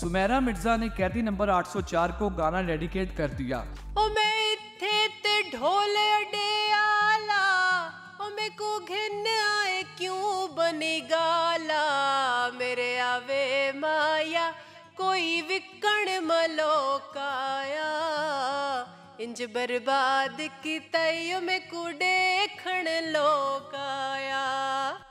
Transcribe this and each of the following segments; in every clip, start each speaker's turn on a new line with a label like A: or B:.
A: सुमेरा मिर्जा ने कैदी नंबर 804 को गाना डेडिकेट कर दिया।
B: ओ मैं इत्थे ते ढोल अडे आला, ओ मैं को घिन आए क्यों बनी गाला, मेरे आवे माया कोई विकण मलोकाया, इंज बर्बाद की तय में कुडे खण लोकाया।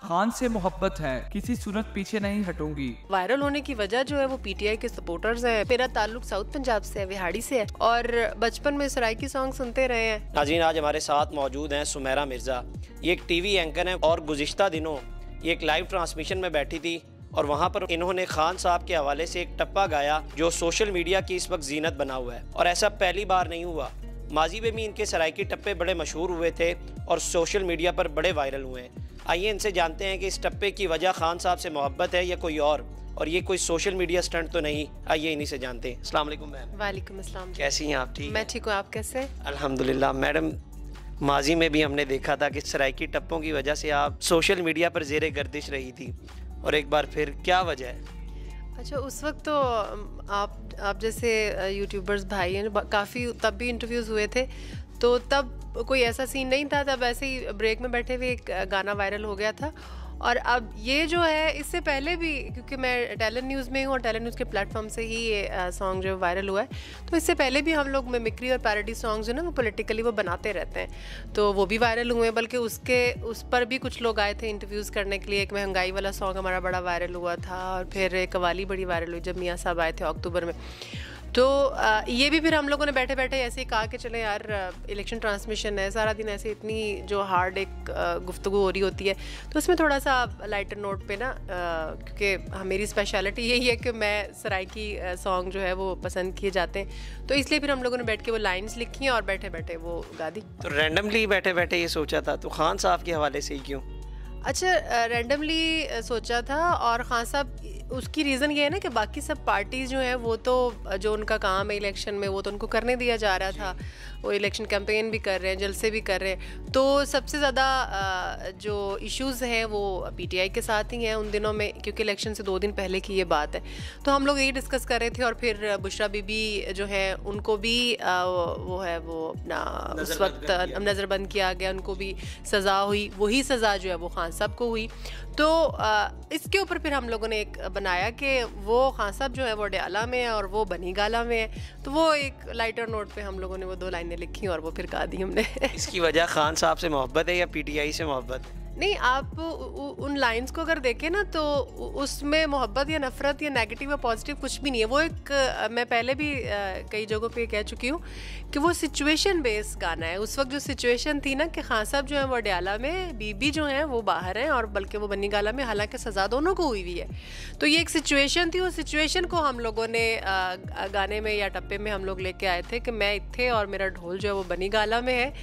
A: खान से मोहब्बत है, किसी सूरत पीछे नहीं हटूंगी।
B: वायरल होने की वजह जो है वो पीटीआई के सपोर्टर्स हैं। मेरा ताल्लुक साउथ पंजाब से है, विहाड़ी से है, और बचपन में सराइकी सॉन्ग सुनते रहे हैं।
C: नाज़रीन, आज हमारे साथ मौजूद हैं सुमेरा मिर्जा। ये एक टीवी एंकर हैं और गुज़िश्ता दिनों ये एक लाइव ट्रांसमिशन में बैठी थी और वहाँ पर इन्होंने खान साहब के हवाले से एक टप्पा गाया जो सोशल मीडिया की इस वक्त जीनत बना हुआ है। और ऐसा पहली बार नहीं हुआ, माजी में भी इनके सराइकी टप्पे बड़े मशहूर हुए थे और सोशल मीडिया पर बड़े वायरल हुए हैं। आइए इनसे जानते हैं कि इस टप्पे की वजह खान साहब से मोहब्बत है या कोई और ये कोई सोशल मीडिया स्टंट तो नहीं। आइए इन्हीं से जानते हैं। अस्सलाम वालेकुम मैम।
B: वालेकुम अस्सलाम।
C: कैसी हैं आप? ठीक?
B: मैं ठीक हूँ, आप कैसे?
C: अल्हम्दुलिल्लाह। मैडम, माजी में भी हमने देखा था कि सराइकी टप्पों की वजह से आप सोशल मीडिया पर ज़ेरे गर्दिश रही थी, और एक बार फिर क्या वजह है?
B: अच्छा, उस वक्त तो आप जैसे यूट्यूबर्स भाई हैं, काफ़ी तब भी इंटरव्यूज़ हुए थे, तो तब कोई ऐसा सीन नहीं था। तब ऐसे ही ब्रेक में बैठे हुए एक गाना वायरल हो गया था। और अब ये जो है, इससे पहले भी, क्योंकि मैं टैलेंट न्यूज़ में हूँ और टैलेंट न्यूज़ के प्लेटफॉर्म से ही ये सॉन्ग जो वायरल हुआ है, तो इससे पहले भी हम लोग मिमिक्री और पैरोडी सॉन्ग्स जो ना वो पॉलिटिकली वो बनाते रहते हैं, तो वो भी वायरल हुए। बल्कि उस पर भी कुछ लोग आए थे इंटरव्यूज़ करने के लिए। एक महंगाई वाला सॉन्ग हमारा बड़ा वायरल हुआ था, और फिर एक कवाली बड़ी वायरल हुई जब मियाँ साहब आए थे अक्टूबर में। तो ये भी फिर हम लोगों ने बैठे बैठे ऐसे ही कहा कि चले यार, इलेक्शन ट्रांसमिशन है, सारा दिन ऐसे इतनी जो हार्ड एक गुफ्तगू हो रही होती है, तो उसमें थोड़ा सा लाइटर नोट पे ना, क्योंकि मेरी स्पेशलिटी यही है कि मैं सराइकी सॉन्ग जो है वो पसंद किए जाते हैं, तो इसलिए फिर हम लोगों ने बैठ के वो लाइन्स लिखी हैं और बैठे बैठे वो गा दी।
C: तो रैंडमली बैठे बैठे ये सोचा था, तो खान साहब के हवाले से ही क्यों?
B: अच्छा, रैंडमली सोचा था, और खान साहब, उसकी रीज़न ये है ना कि बाकी सब पार्टीज़ जो हैं वो तो जो उनका काम है इलेक्शन में वो तो उनको करने दिया जा रहा था, वो इलेक्शन कैंपेन भी कर रहे हैं, जलसे भी कर रहे हैं। तो सबसे ज़्यादा जो इश्यूज़ हैं वो पीटीआई के साथ ही हैं उन दिनों में, क्योंकि इलेक्शन से 2 दिन पहले की ये बात है। तो हम लोग यही डिस्कस कर रहे थे, और फिर बुशरा बीबी जो है उनको भी वो अपना उस वक्त नज़रबंद किया गया, उनको भी सज़ा हुई, वही सज़ा जो है वो खान साहब को हुई। तो इसके ऊपर फिर हम लोगों ने एक बनाया कि वो खान साहब जो है वो अडयाला में है और वो बनी गाला में है, तो वो एक लाइटर नोट पे हम लोगों ने वो 2 लाइनें लिखी और वो फिर गा दी हमने।
C: इसकी वजह खान साहब से मोहब्बत है या पीटीआई से मोहब्बत?
B: नहीं, आप उन लाइंस को अगर देखें ना तो उसमें मोहब्बत या नफ़रत या नेगेटिव या पॉजिटिव कुछ भी नहीं है। वो एक मैं पहले भी कई जगहों पे कह चुकी हूँ कि वो सिचुएशन बेस्ड गाना है। उस वक्त जो सिचुएशन थी ना कि खान साहब जो है वो अडयाला में, बीबी जो है वो बाहर हैं, और बल्कि वो बन्नी गाला में, हालांकि सज़ा दोनों को हुई है। तो ये एक सिचुएशन थी, उस सिचुएशन को हम लोगों ने गाने में या टप्पे में हम लोग लेके आए थे कि मैं इत्थे और मेरा ढोल जो है वो बनी गाला में है,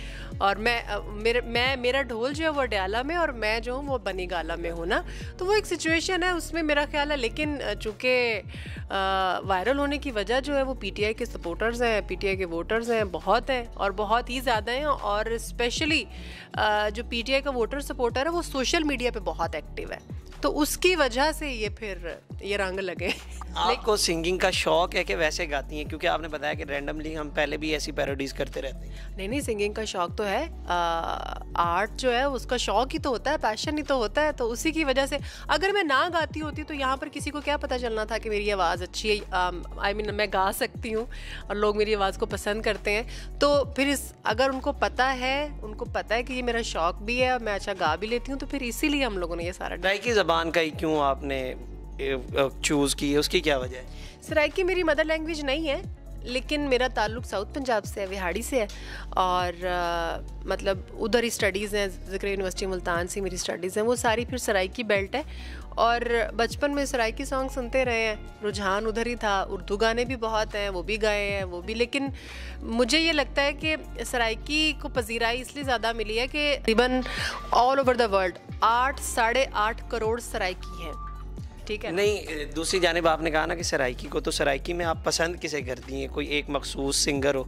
B: और मेरा ढोल जो है वो अडयाला में और मैं जो हूँ वो बनी गाला में हूँ ना। तो वो एक सिचुएशन है, उसमें मेरा ख्याल है। लेकिन चूँकि वायरल होने की वजह जो है वो पीटीआई के सपोर्टर्स हैं, पीटीआई के वोटर्स हैं, बहुत हैं और बहुत ही ज़्यादा हैं, और स्पेशली जो पीटीआई का वोटर सपोर्टर है वो सोशल मीडिया पे बहुत एक्टिव है, तो उसकी वजह से ये रंग लगे।
C: आपको सिंगिंग का शौक है कि वैसे गाती हैं? क्योंकि आपने बताया कि रैंडमली हम पहले भी ऐसी पैरोडीज करते रहते हैं।
B: नहीं, सिंगिंग का शौक तो है। आर्ट जो है उसका शौक ही तो होता है, पैशन ही तो होता है, तो उसी की वजह से अगर मैं ना गाती होती तो यहाँ पर किसी को क्या पता चलना था कि मेरी आवाज़ अच्छी है, आई मीन मैं गा सकती हूँ और लोग मेरी आवाज़ को पसंद करते हैं। तो फिर अगर उनको पता है कि ये मेरा शौक भी है और मैं अच्छा गा भी लेती हूँ, तो फिर इसीलिए हम लोगों ने ये सारा
C: सराइकी ज़बान का ही क्यों आपने चूज़ की है, उसकी क्या वजह है?
B: सराइकी मेरी मदर लैंग्वेज नहीं है, लेकिन मेरा ताल्लुक साउथ पंजाब से है, विहाड़ी से है, और मतलब उधर ही स्टडीज़ हैं, ज़िक्र यूनिवर्सिटी मुल्तान से मेरी स्टडीज़ हैं, वो सारी फिर सराइकी बेल्ट है। और बचपन में सराइकी सॉन्ग सुनते रहे हैं, रुझान उधर ही था। उर्दू गाने भी बहुत हैं, वो भी गाए हैं, वो भी। लेकिन मुझे ये लगता है कि सराइकी को पजीराई इसलिए ज़्यादा मिली है कि तकरीबन all over the world 8-8.5 crore Saraiki हैं, ठीक है?
C: नहीं, दूसरी जानिब आपने कहा ना कि सराइकी को, तो सराइकी में आप पसंद किसे करती हैं? कोई एक मखसूस सिंगर हो?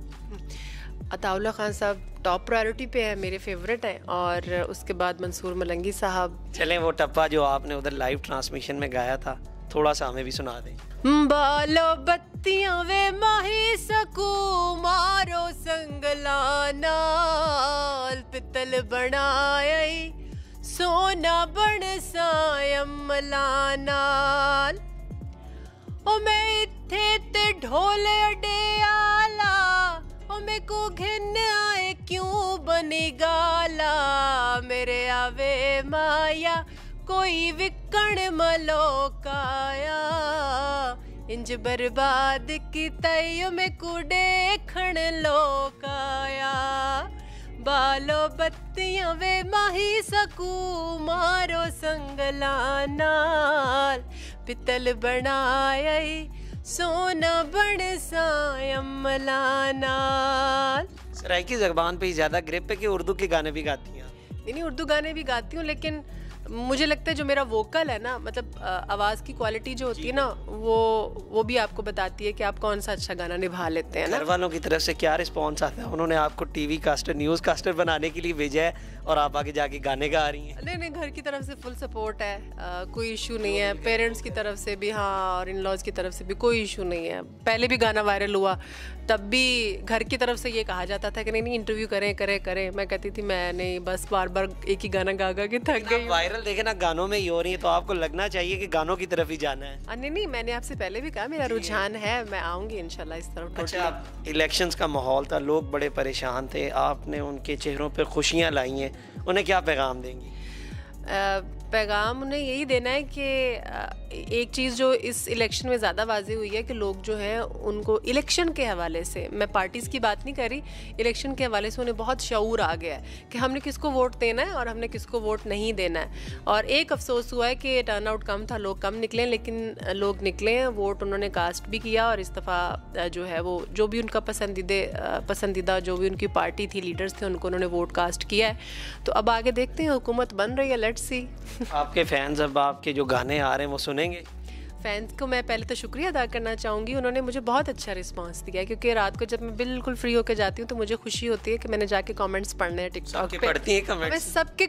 B: अताउल्ला खान साहब टॉप प्रायोरिटी पे है, मेरे फेवरेट हैं, और उसके बाद मंसूर मलंगी साहब।
C: चलें वो टप्पा जो आपने उधर लाइव ट्रांसमिशन में गाया था, थोड़ा सा हमें भी सुना दें।
B: बालो बत्तियां वे माही सकू मारो संगलाना पितल बनाया सोना बन सायमलाना ओ मैं इत्थे ते ढोल अडे आला ओ मैं को घिन आए क्यों बनी गाला मेरे आवे माया कोई विकण मलोकाया इंज बर्बाद की तय में कुडे खण लोकाया बालो बत्तियां वे माही सकू मारो संगलानाल पितल बनाया सोना बन सायमलानाल।
C: सराइकी ज़बान पे ज़्यादा ग्रिप है कि उर्दू के गाने भी गाती हैं?
B: नहीं, उर्दू गाने भी गाती हूँ, लेकिन मुझे लगता है जो मेरा वोकल है ना, मतलब आवाज़ की क्वालिटी जो होती है ना, वो भी आपको बताती है कि आप कौन सा अच्छा गाना निभा लेते हैं ना।
C: घर वालों की तरफ से क्या रिस्पॉन्स आता है? उन्होंने आपको टीवी कास्टर, न्यूज़ कास्टर बनाने के लिए भेजा है और आप आगे जाके गाने गा रही हैं?
B: नहीं, घर की तरफ से फुल सपोर्ट है, कोई इशू नहीं है। पेरेंट्स की तरफ से भी, हाँ, और इन लॉज की तरफ से भी कोई इशू नहीं है। पहले भी गाना वायरल हुआ तब भी घर की तरफ से ये कहा जाता था कि नहीं इंटरव्यू करें। मैं कहती थी मैं नहीं, बस बार बार एक ही गाना गा के थक गई।
C: वायरल देखे ना गानों में ही हो रही है, तो आपको लगना चाहिए कि गानों की तरफ ही जाना है।
B: नहीं, मैंने आपसे पहले भी कहा मेरा रुझान है, मैं आऊंगी इंशाल्लाह इस तरफ।
C: अच्छा, इलेक्शंस का माहौल था, लोग बड़े परेशान थे, आपने उनके चेहरों पर खुशियाँ लाई हैं, उन्हें क्या पैगाम देंगी?
B: पैगाम उन्हें यही देना है कि एक चीज़ जो इस इलेक्शन में ज़्यादा वाज़ेह हुई है कि लोग जो हैं उनको इलेक्शन के हवाले से, मैं पार्टीज़ की बात नहीं कर रही, इलेक्शन के हवाले से उन्हें बहुत शऊर आ गया है कि हमने किसको वोट देना है और हमने किसको वोट नहीं देना है। और एक अफसोस हुआ है कि टर्नआउट कम था, लोग कम निकले, लेकिन लोग निकले हैं, वोट उन्होंने कास्ट भी किया और इस दफ़ा जो है वो जो भी उनका पसंदीदा जो भी उनकी पार्टी थी, लीडर्स थे, उनको उन्होंने वोट कास्ट किया है। तो अब आगे देखते हैं, हुकूमत बन रही है, लेट्स सी।
C: आपके फैंस अब आपके जो गाने आ रहे हैं वो सुनेंगे?
B: फैंस को मैं पहले तो शुक्रिया अदा करना चाहूँगी, उन्होंने मुझे बहुत अच्छा रिस्पांस दिया है, क्योंकि रात को जब मैं बिल्कुल फ्री होकर जाती हूँ तो मुझे खुशी होती है कि मैंने जाके कमेंट्स पढ़ने हैं टिकटॉक पे।
C: पढ़ती हैं कमेंट्स?
B: मैं सबके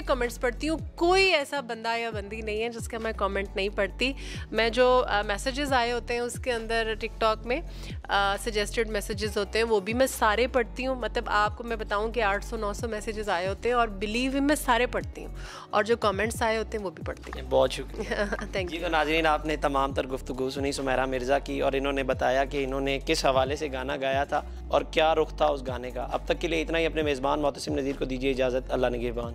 B: कमेंट्स पढ़ती हूँ, कोई ऐसा बंदा या बंदी नहीं है जिसका मैं कमेंट नहीं पढ़ती। मैं जो मैसेजेस आए होते हैं उसके अंदर टिकटॉक में सजेस्टेड मैसेजेस होते हैं, वो भी मैं सारे पढ़ती हूँ। मतलब आपको मैं बताऊँ कि 800-900 मैसेजेस आए होते हैं और बिलीव मैं सारे पढ़ती हूँ, और जो कमेंट्स आए होते हैं वो भी पढ़ती हूँ।
C: बहुत शुक्रिया।
B: Thank you.
C: तो नाज़रीन, आपने तमाम तर गुफ्तगू सुनी सुमेरा मिर्ज़ा की, और इन्होंने बताया कि इन्होंने किस हवाले से गाना गाया था और क्या रुख था उस गाने का। अब तक के लिए इतना ही। अपने मेज़बान मोहतसिम नज़ीर को दीजिए इजाज़त। अल्लाह निगहबान।